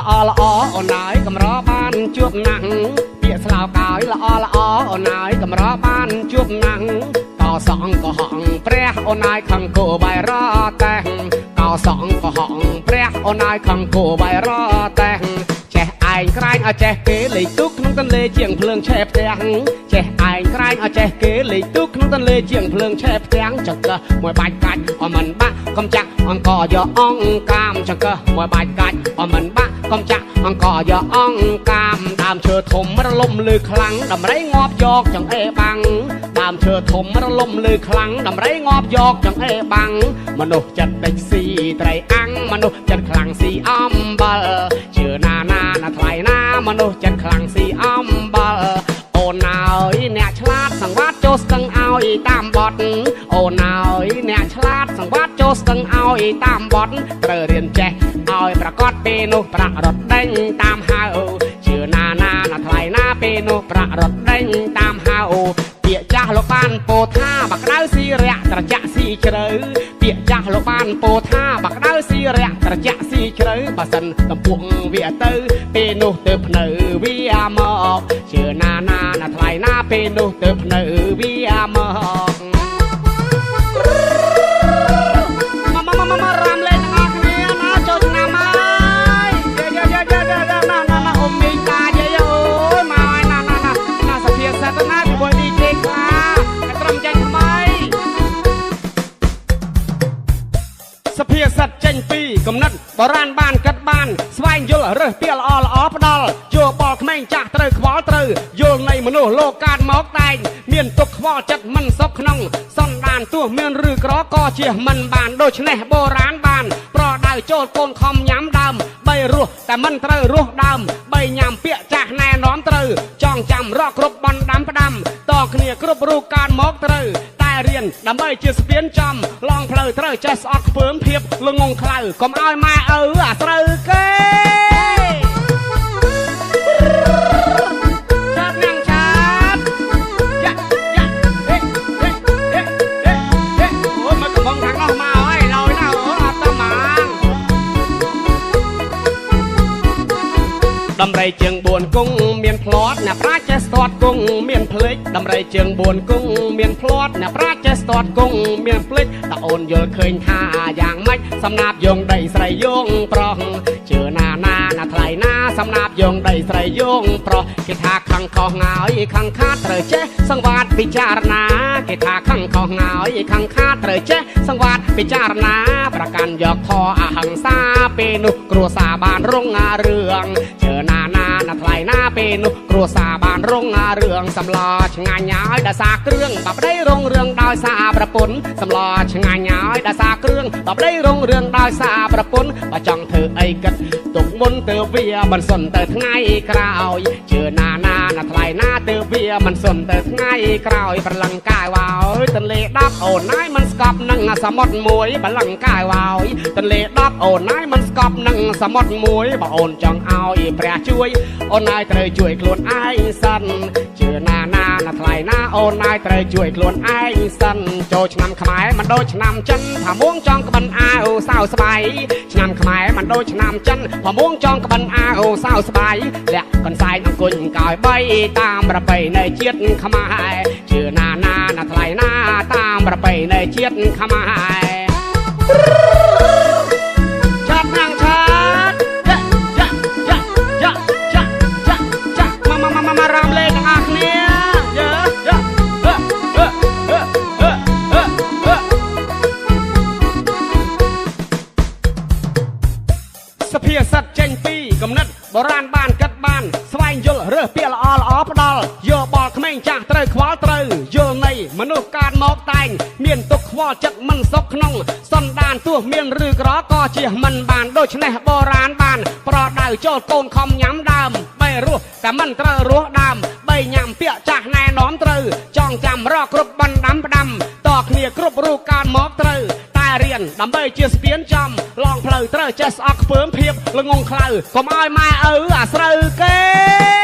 ល្អល្អអូនហើយកំរបានជួបណាស់ពាក្យស្លោកហើយល្អល្អអូនហើយកំរបានជួបណាស់កោសងកុហកព្រះអូនហើយខំគោបាយរតែកោសងកុហកព្រះអូនហើយខំគោបាយរតែចេះឯងក្រែងឲ្យចេះគេលេខទុកក្នុងទន្លេជាងភ្លើងឆេះផ្ទះចេះឯងក្រែងឲ្យចេះគេលេខទុកក្នុងទន្លេជាងភ្លើងឆេះផ្ទាំងចង្កឹះមួយបាច់កាច់អមិនបាក់កំចាក់អង្គយកអង្គកាមចង្កឹះមួយបាច់កាច់អមិនបាក់កំចាក់អង្គយកអង្គកាមដើមឈើធំរលំលឺខ្លាំងដំរីងាប់យកចង្អេបាំងដើមឈើធំរលំលឺខ្លាំងដំរីងាប់យកចង្អេបាំងមនុស្សចិត្តដេចស៊ីត្រីអាំងមនុស្សចិត្តខ្លាំងស៊ីអំបិលជឿណាថ្លៃណាមនុស្សចិត្តខ្លាំងស៊ីអំបិលអូនហើយអ្នកឆ្លាតសង្វាតចូលស្ទឹងឲ្យតាមបត់អូនហើយអ្នកឆ្លាតសង្វាតចូលស្ទឹងឲ្យតាមបត់ត្រូវរៀនចេះឲ្យប្រកបពេលនោះប្រាក់រត់ដេញតាមហៅជឿណាថ្លៃណាពេលនោះប្រាក់រត់ដេញតាមហៅពាក្យចាស់លោកបានពោលថាបក្តៅស៊ីរៈត្រជាក់ស៊ីជ្រៅពាក្យចាស់លោកបានពោលថាបក្តៅស៊ីរៈត្រជាក់ស៊ីជ្រៅបើសិនកំពុងវាទៅពេលនោះទៅភ្នៅវាមកជឿណាថ្លៃណាពេលនោះទៅភ្នៅវាមករាមលេងទាំងអស់គ្នាណាចូលឆ្នាំហើយណាអ៊ំមីងតាយាយអូយមកហើយណាសភាសិតណាជាមួយ DJ ខ្លាត្រឹមចាញ់ថ្មីសភាសិតចេញពីកំណត់បរាណបានគិតបានស្វែងយល់រើសពាក្យល្អផ្ដាល់យោបល់ក្មេងចាស់ត្រូវខ្វល់ត្រូវយល់នៃមនុស្សលោកកាតមកតែងមានទុកខ្វល់ចិត្តមិនសុខក្នុងសន្តានទោះមានឬក្រក៏ជាមិនបានដូច្នេះបុរាណបានប្រដៅចូលកូនខំញ៉ាំដើមបីរស់តែមិនត្រូវរស់ដើមបីញ៉ាំពាក្យចាស់ណែនាំត្រូវចងចាំរកគ្រប់បណ្ដាំផ្ដាំតគ្នាគ្រប់រូបកាតមកត្រូវតែរៀនដើម្បីជាស្ពានចំឡងផ្លូវត្រូវចេះស្អប់ខ្ពើមភាពល្ងងខ្លៅកុំឲ្យម៉ែឪអាស្រូវគេដំរីជើង4គង់មានផ្្លាត់អ្នកប្រាជ្ញចេះស្ទាត់គង់មានភ្លេចដំរីជើង4គង់មានផ្្លាត់អ្នកប្រាជ្ញចេះស្ទាត់គង់មានភ្លេចតើអូនយល់ឃើញថាយ៉ាងម៉េចសំណាបយងដីស្រីយងប្រុសជឿណាថ្លៃណាសំណាបយងដីស្រីយងប្រុសគេថាខឹងខុសងាយខឹងខាតត្រូវចេះសង្វាតពិចារណាគេថាខឹងខុសងាយខឹងខាតត្រូវចេះសង្វាតពិចារណាប្រកាន់យកធម៌អហិង្សាពេលនោះគ្រួសារបានរងរឿងជឿណាថ្លៃណាពេលនោះគ្រួសារបានរងរឿងសម្លឆ្ងាញ់ហើយដោយសារគ្រឿងបប្តីរងរឿងដោយសារប្រពន្ធសម្លឆ្ងាញ់ហើយដោយសារគ្រឿងបប្តីរងរឿងដោយសារប្រពន្ធបើចង់ធ្វើអីគិតទុកមុនទៅវាមិនសុនទៅថ្ងៃក្រោយជឿណាថ្លៃណាទៅវាមិនសុនទៅថ្ងៃក្រោយប្រឡឹងកាយវ៉ោយទន្លេ10អូនណាយមិនស្កប់នឹងសមុទ្រមួយប្រឡឹងកាយវ៉ោយទន្លេ10អូនណាយមិនស្កប់នឹងសមុទ្រមួយបើអូនចង់ឲ្យព្រះជួយអូនណាយត្រូវជួយខ្លួនឯងសិនជឿណាថ្លៃណាអូនណាយត្រូវជួយខ្លួនឯងសិនចូលឆ្នាំខ្មែរមិនដូចឆ្នាំចិនថាមួងចង់ក្បិនអាវសៅស្បៃឆ្នាំខ្មែរមិនដូចឆ្នាំចិនថាមួងចង់ក្បិនអាវសៅស្បៃលាក់កន្សែងអង្គុញកោយបីតាមប្រពៃណីជាតិខ្មែរជឿណាថ្លៃណាតាមប្រពៃណីជាតិខ្មែរចាត់ណាងឆាតមករាមលេងទាំងអស់គ្នាសភាសិតចេញពីកំណត់បុរាណបានគិតបានស្វែងយល់រើសពាក្យល្អផ្ដាល់យោបល់ក្មេងចាស់ត្រូវខ្វល់ត្រូវយល់នៃមនុស្សកាតមកតែងមានទុកខ្វល់ចិត្តមិនសុខក្នុងសន្តានទោះមានឬក្រក៏ជាមិនបានដូច្នេះបុរាណបានប្រដៅចូលកូនខំញ៉ាំដើមបីរស់តែមិនត្រូវរស់ដើមបីញ៉ាំពាក្យចាស់ណែនាំត្រូវចងចាំរកគ្រប់បណ្ដាំផ្ដាំតគ្នាគ្រប់រូបកាតមកត្រូវតែរៀនដើម្បីជាស្ពានចំឡងផ្លូវត្រូវចេះស្អប់ខ្ពើមភាពល្ងងខ្លៅកុំឲ្យម៉ែឪអាស្រូវគេ